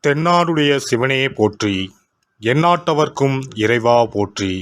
தென்னாடுடைய சிவனே போற்றி, எந்நாட்டவர்க்கும் இறைவா போற்றி.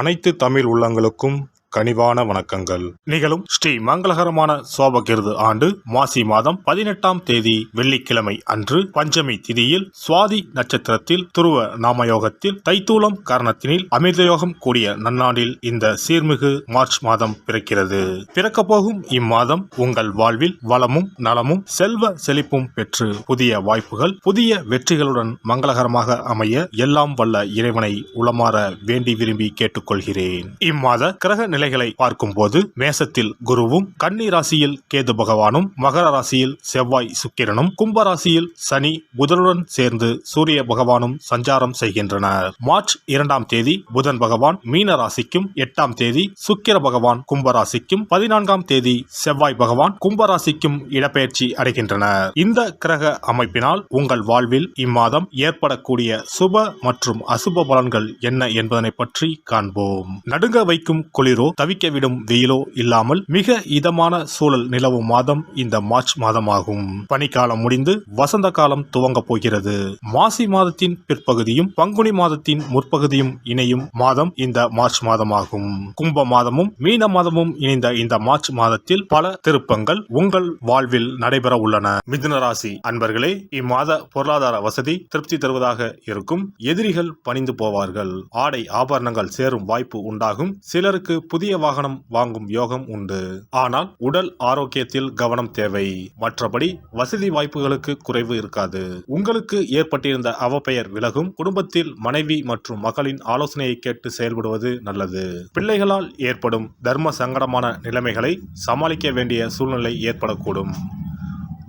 அனைத்து தமிழ் உள்ளங்களுக்கும் கனிவான வணக்கங்கள். நிகழும் ஸ்ரீ மங்களகரமான சோபகிருது ஆண்டு மாசி மாதம் 18ஆம் தேதி வெள்ளிக்கிழமை அன்று பஞ்சமி திதியில் சுவாதி நட்சத்திரத்தில் துருவ நாமயோகத்தில் தைத்தூலம் காரணத்தினில் அமிர்தயோகம் கூடிய நன்னாளில் இந்த சீர்மிகு மார்ச் மாதம் பிறக்கிறது. பிறக்கப் போகும் இம்மாதம் உங்கள் வாழ்வில் வளமும் நலமும் செல்வ செழிப்பும் பெற்று புதிய வாய்ப்புகள் புதிய வெற்றிகளுடன் மங்களகரமாக அமைய எல்லாம் வல்ல இறைவனை உளமாற வேண்டி விரும்பி கேட்டுக்கொள்கிறேன். இம்மாத கிரக நிலைகளை பார்க்கும் போது மேசத்தில் குருவும், கன்னி ராசியில் கேது பகவானும், மகர ராசியில் செவ்வாய் சுக்கிரனும், கும்ப ராசியில் சனி புதனுடன் சேர்ந்து சூரிய பகவானும் சஞ்சாரம் செய்கின்றனர். மார்ச் 2ஆம் தேதி புதன் பகவான் மீன ராசிக்கும், 8ஆம் தேதி சுக்கிர பகவான் கும்ப ராசிக்கும், 14ஆம் தேதி செவ்வாய் பகவான் கும்ப ராசிக்கும் இடப்பெயர்ச்சி அடைகின்றனர். இந்த கிரக அமைப்பினால் உங்கள் வாழ்வில் இம்மாதம் ஏற்படக்கூடிய சுப மற்றும் அசுப பலன்கள் என்ன என்பதனை பற்றி காண்போம். நடுங்க வைக்கும் குளிரோ தவிக்க விடும் வெயிலோ இல்லாமல் மிக இதமான சூழல் நிலவும் மாதம் இந்த மார்ச் மாதமாகும். பனிக்காலம் முடிந்து வசந்த காலம் துவங்க போகிறது. மாசி மாதத்தின் பிற்பகுதியும் பங்குனி மாதத்தின் முற்பகுதியும் இணையும் மாதம் இந்த மார்ச் மாதமாகும். கும்ப மாதமும் மீன மாதமும் இணைந்த இந்த மார்ச் மாதத்தில் பல திருப்பங்கள் உங்கள் வாழ்வில் நடைபெற உள்ளன. மிதுன ராசி அன்பர்களே, இம்மாத பொருளாதார வசதி திருப்தி தருவதாக இருக்கும். எதிரிகள் பணிந்து போவார்கள். ஆடை ஆபரணங்கள் சேரும் வாய்ப்பு உண்டாகும். சிலருக்கு புதிய வாகனம் வாங்கும் யோகம் உண்டு. ஆனால் உடல் ஆரோக்கியத்தில் கவனம் தேவை. மற்றபடி வசதி வாய்ப்புகளுக்கு குறைவு இருக்காது. உங்களுக்கு ஏற்பட்டிருந்த அவப்பெயர் விலகும். குடும்பத்தில் மனைவி மற்றும் மகளின் ஆலோசனையை கேட்டு செயல்படுவது நல்லது. பிள்ளைகளால் ஏற்படும் தர்ம சங்கடமான நிலைமைகளை சமாளிக்க வேண்டிய சூழ்நிலை ஏற்படக்கூடும்.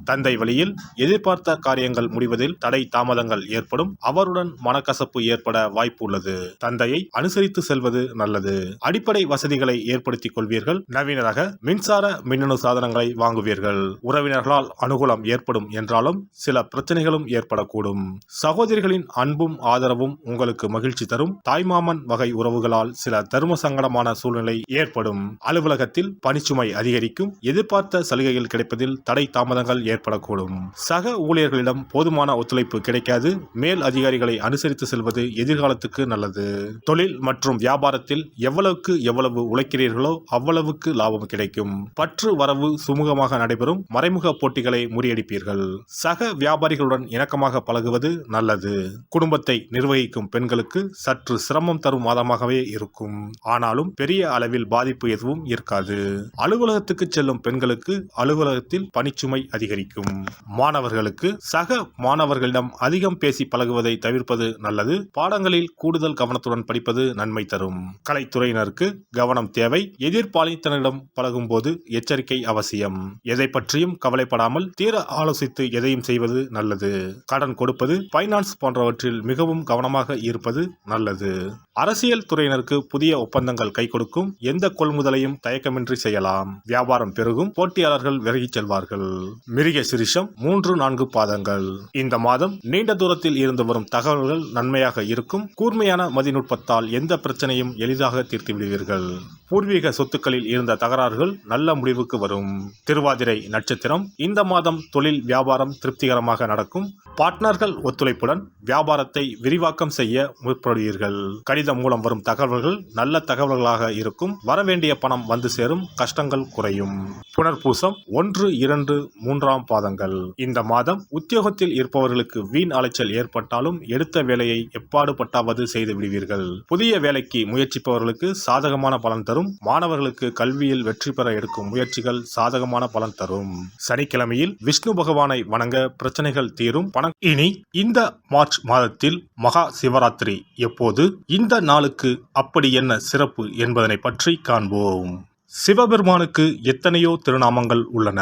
தந்தை வழியில் எதிர்பார்த்த காரியங்கள் முடிவதில் தடை தாமதங்கள் ஏற்படும். அவருடன் மனக்கசப்பு ஏற்பட வாய்ப்பு உள்ளது. தந்தையை அனுசரித்து செல்வது நல்லது. அடிப்படை வசதிகளை ஏற்படுத்திக் கொள்வீர்கள். நவீன ரக மின்சார மின்னணு சாதனங்களை வாங்குவீர்கள். உறவினர்களால் அனுகூலம் ஏற்படும் என்றாலும் சில பிரச்சனைகளும் ஏற்படக்கூடும். சகோதரிகளின் அன்பும் ஆதரவும் உங்களுக்கு மகிழ்ச்சி தரும். தாய்மாமன் வகை உறவுகளால் சில தர்ம சங்கடமான சூழ்நிலை ஏற்படும். அலுவலகத்தில் பணிச்சுமை அதிகரிக்கும். எதிர்பார்த்த சலுகைகள் கிடைப்பதில் தடை தாமதங்கள் ஏற்படக்கூடும். சக ஊழியர்களிடம் போதுமான ஒத்துழைப்பு கிடைக்காது. மேல் அதிகாரிகளை அனுசரித்து செல்வது எதிர்காலத்துக்கு நல்லது. தொழில் மற்றும் வியாபாரத்தில் எவ்வளவுக்கு எவ்வளவு உழைக்கிறீர்களோ அவ்வளவுக்கு லாபம் கிடைக்கும். பற்று வரவு சுமூகமாக நடைபெறும். மறைமுக போட்டிகளை முறியடிப்பீர்கள். சக வியாபாரிகளுடன் இணக்கமாக பழகுவது நல்லது. குடும்பத்தை நிர்வகிக்கும் பெண்களுக்கு சற்று சிரமம் தரும் மாதமாகவே இருக்கும். ஆனாலும் பெரிய அளவில் பாதிப்பு எதுவும் இருக்காது. அலுவலகத்துக்கு செல்லும் பெண்களுக்கு அலுவலகத்தில் பணிச்சுமை அதிகரிக்கும். மாணவர்களுக்கு சக மாணவர்களிடம் அதிகம் பேசி பழகுவதை தவிர்ப்பது நல்லது. பாடங்களில் கூடுதல் கவனத்துடன் படிப்பது நன்மை தரும். கலைத்துறையினருக்கு கவனம் தேவை. எதிர்பாலித்தனிடம் பழகும் போது எச்சரிக்கை அவசியம். எதை பற்றியும் கவலைப்படாமல் தீர ஆலோசித்து எதையும் செய்வது நல்லது. கடன் கொடுப்பது, பைனான்ஸ் போன்றவற்றில் மிகவும் கவனமாக இருப்பது நல்லது. அரசியல் துறையினருக்கு புதிய ஒப்பந்தங்கள் கை கொடுக்கும். எந்த கொள்முதலையும் தயக்கமின்றி செய்யலாம். வியாபாரம் பெருகும். போட்டியாளர்கள் விலகிச் செல்வார்கள். மிருக சிரிஷம் 3-4 பாதங்கள். இந்த மாதம் நீண்ட தூரத்தில் இருந்து வரும் தகவல்கள் நன்மையாக இருக்கும். கூர்மையான மதிநுட்பத்தால் எந்த பிரச்சனையும் எளிதாக தீர்த்து விடுவீர்கள். பூர்வீக சொத்துக்களில் இருந்த தகராறுகள் நல்ல முடிவுக்கு வரும். திருவாதிரை நட்சத்திரம். இந்த மாதம் தொழில் வியாபாரம் திருப்திகரமாக நடக்கும். பார்ட்னர்கள் ஒத்துழைப்புடன் வியாபாரத்தை விரிவாக்கம் செய்ய முற்படுவீர்கள். கடிதம் மூலம் வரும் தகவல்கள் நல்ல தகவல்களாக இருக்கும். வரவேண்டிய பணம் வந்து சேரும். கஷ்டங்கள் குறையும். புனர்பூசம் 1-2-3 பாதங்கள். இந்த மாதம் உத்தியோகத்தில் இருப்பவர்களுக்கு வீண் அலைச்சல் ஏற்பட்டாலும் எடுத்த வேலையை எப்பாடு பட்டாவது செய்து விடுவீர்கள். புதிய வேலைக்கு முயற்சிப்பவர்களுக்கு சாதகமான பலன் தரும். மாணவர்களுக்கு கல்வியில் வெற்றி பெற எடுக்கும் முயற்சிகள் சாதகமான பலன் தரும். சனிக்கிழமையில் விஷ்ணு பகவானை வணங்க பிரச்சனைகள் தீரும். இனி இந்த மார்ச் மாதத்தில் மகா சிவராத்திரி எப்போது, இந்த நாளுக்கு அப்படி என்ன சிறப்பு என்பதனை பற்றி காண்போம். சிவபெருமானுக்கு எத்தனையோ திருநாமங்கள் உள்ளன.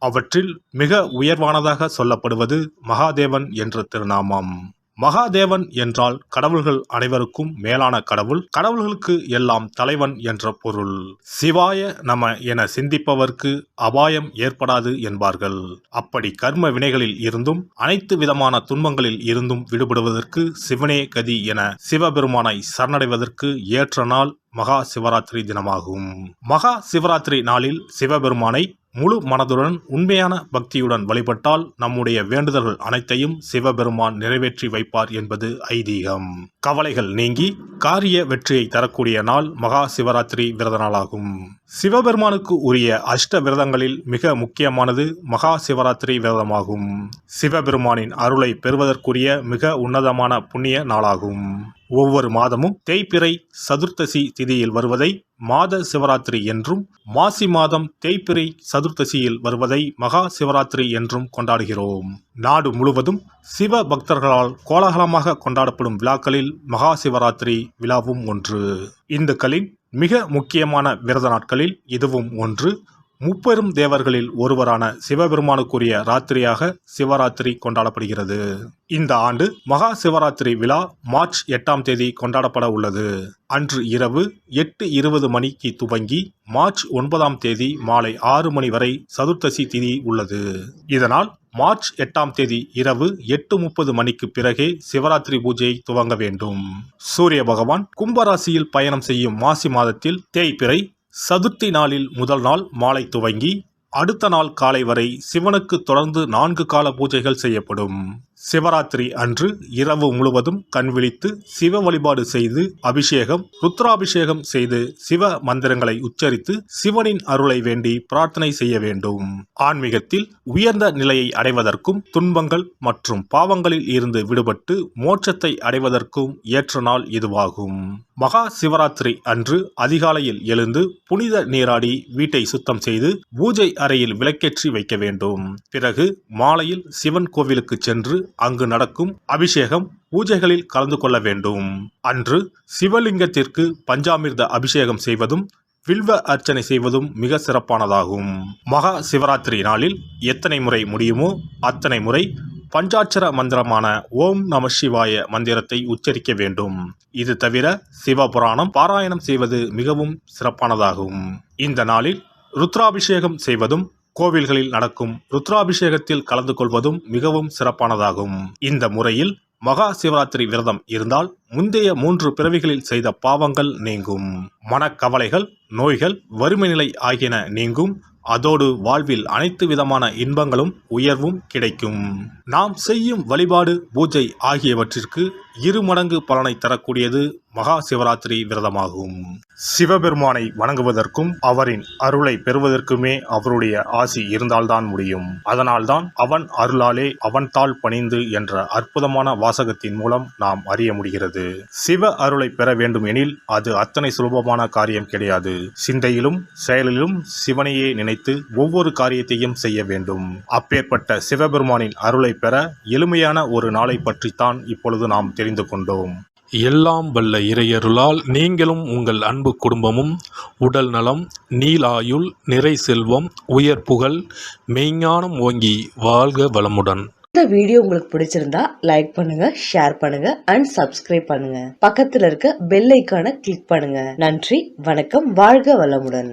அவற்றில் மிக உயர்வானதாக சொல்லப்படுவது மகாதேவன் என்ற திருநாமம். மகாதேவன் என்றால் கடவுள்கள் அனைவருக்கும் மேலான கடவுள். கடவுள்களுக்கு எல்லாம் தலைவன் என்ற பொருள். சிவாய நம என சிந்திப்பவர்க்கு அபாயம் ஏற்படாது என்பார்கள். அப்படி கர்ம வினைகளில் இருந்தும் அனைத்து விதமான துன்பங்களில் இருந்தும் விடுபடுவதற்கு சிவனே கதி என சிவபெருமானை சரணடைவதற்கு ஏற்ற நாள் மகா சிவராத்திரி தினமாகும். மகா சிவராத்திரி நாளில் சிவபெருமானை முழு மனதுடன் உண்மையான பக்தியுடன் வழிபட்டால் நம்முடைய வேண்டுதல்கள் அனைத்தையும் சிவபெருமான் நிறைவேற்றி வைப்பார் என்பது ஐதீகம். கவலைகள் நீங்கி காரிய வெற்றியை தரக்கூடிய நாள் மகா சிவராத்திரி விரத நாளாகும். சிவபெருமானுக்கு உரிய அஷ்ட விரதங்களில் மிக முக்கியமானது மகா சிவராத்திரி விரதமாகும். சிவபெருமானின் அருளை பெறுவதற்குரிய மிக உன்னதமான புண்ணிய நாளாகும். ஒவ்வொரு மாதமும் தேய்பிறை சதுர்த்தசி திதியில் வருவதை மாத சிவராத்திரி என்றும், மாசி மாதம் தேய்பிறை சதுர்த்தசியில் வருவதை மகா சிவராத்திரி என்றும் கொண்டாடுகிறோம். நாடு முழுவதும் சிவ பக்தர்களால் கோலாகலமாக கொண்டாடப்படும் விழாக்களில் மகா சிவராத்திரி விழாவும் ஒன்று. இந்துக்களின் மிக முக்கியமான விரத நாட்களில் இதுவும் ஒன்று. முப்பெரும் தேவர்களில் ஒருவரான சிவபெருமானுக்குரிய ராத்திரியாக சிவராத்திரி கொண்டாடப்படுகிறது. இந்த ஆண்டு மகா சிவராத்திரி விழா மார்ச் 8ஆம் தேதி கொண்டாடப்பட உள்ளது. அன்று இரவு 8:20 மணிக்கு துவங்கி மார்ச் 9ஆம் தேதி மாலை 6 மணி வரை சதுர்த்தசி திதி உள்ளது. இதனால் மார்ச் 8ஆம் தேதி இரவு 8:30 மணிக்கு பிறகே சிவராத்திரி பூஜை துவங்க வேண்டும். சூரிய பகவான் கும்பராசியில் பயணம் செய்யும் மாசி மாதத்தில் தேய்பிறை சதுர்த்தி நாளில் முதல் நாள் மாலை துவங்கி அடுத்த நாள் காலை வரை சிவனுக்கு தொடர்ந்து 4 கால பூஜைகள் செய்யப்படும். சிவராத்திரி அன்று இரவு முழுவதும் கண் விழித்து சிவ வழிபாடு செய்து அபிஷேகம், ருத்ராபிஷேகம் செய்து சிவ மந்திரங்களை உச்சரித்து சிவனின் அருளை வேண்டி பிரார்த்தனை செய்ய வேண்டும். ஆன்மீகத்தில் உயர்ந்த நிலையை அடைவதற்கும், துன்பங்கள் மற்றும் பாவங்களில் இருந்து விடுபட்டு மோட்சத்தை அடைவதற்கும் ஏற்ற நாள் இதுவாகும். மகா சிவராத்திரி அன்று அதிகாலையில் எழுந்து புனித நீராடி வீட்டை சுத்தம் செய்து பூஜை அறையில் விளக்கேற்றி வைக்க வேண்டும். பிறகு மாலையில் சிவன் கோவிலுக்கு சென்று அங்கு நடக்கும் அபிஷேகம் பூஜைகளில் கலந்து கொள்ள வேண்டும். அன்று சிவலிங்கத்திற்கு பஞ்சாமிர்த அபிஷேகம் செய்வதும் வில்வ அர்ச்சனை செய்வதும் மிக சிறப்பானதாகும். மகா சிவராத்திரி நாளில் எத்தனை முறை முடியுமோ அத்தனை முறை பஞ்சாட்சர மந்திரமான ஓம் நம சிவாய மந்திரத்தை உச்சரிக்க வேண்டும். இது தவிர சிவபுராணம் பாராயணம் செய்வது மிகவும் சிறப்பானதாகும். இந்த நாளில் ருத்ராபிஷேகம் செய்வதும் கோவில்களில் நடக்கும் ருத்ராபிஷேகத்தில் கலந்து கொள்வதும் மிகவும் சிறப்பானதாகும். இந்த முறையில் மகா சிவராத்திரி விரதம் இருந்தால் முந்தைய 3 பிறவிகளில் செய்த பாவங்கள் நீங்கும். மனக்கவலைகள், நோய்கள், வறுமை நிலை ஆகியன நீங்கும். அதோடு வாழ்வில் அனைத்து விதமான இன்பங்களும் உயர்வும் கிடைக்கும். நாம் செய்யும் வழிபாடு, பூஜை ஆகியவற்றிற்கு 2 மடங்கு பலனை தரக்கூடியது மகா சிவராத்திரி விரதமாகும். சிவபெருமானை வணங்குவதற்கும் அவரின் அருளை பெறுவதற்குமே அவருடைய ஆசி இருந்தால்தான் முடியும். அதனால்தான் அவன் அருளாலே அவன் தாள் பணிந்து என்ற அற்புதமான வாசகத்தின் மூலம் நாம் அறிய முடிகிறது. சிவ அருளை பெற வேண்டும் எனில் அது அத்தனை சுலபமான காரியம் கிடையாது. சிந்தையிலும் செயலிலும் சிவனையே நினைத்து ஒவ்வொரு காரியத்தையும் செய்ய வேண்டும். அப்பேற்பட்ட சிவபெருமானின் அருளை பெற எளிமையான ஒரு நாளை பற்றித்தான் இப்பொழுது நாம் தெரிந்து கொண்டோம். எல்லாம் வல்ல இறையருளால் நீங்களும் உங்கள் அன்பு குடும்பமும் உடல் நலம், நீலாயுள், நிறை செல்வம், உயர் புகழ், மெய்ஞானம் ஓங்கி வாழ்க வளமுடன். இந்த வீடியோ உங்களுக்கு பிடிச்சிருந்தா லைக் பண்ணுங்க, ஷேர் பண்ணுங்க அண்ட் சப்ஸ்கிரைப் பண்ணுங்க. பக்கத்துல இருக்க பெல் ஐகானை கிளிக் பண்ணுங்க. நன்றி, வணக்கம், வாழ்க வளமுடன்.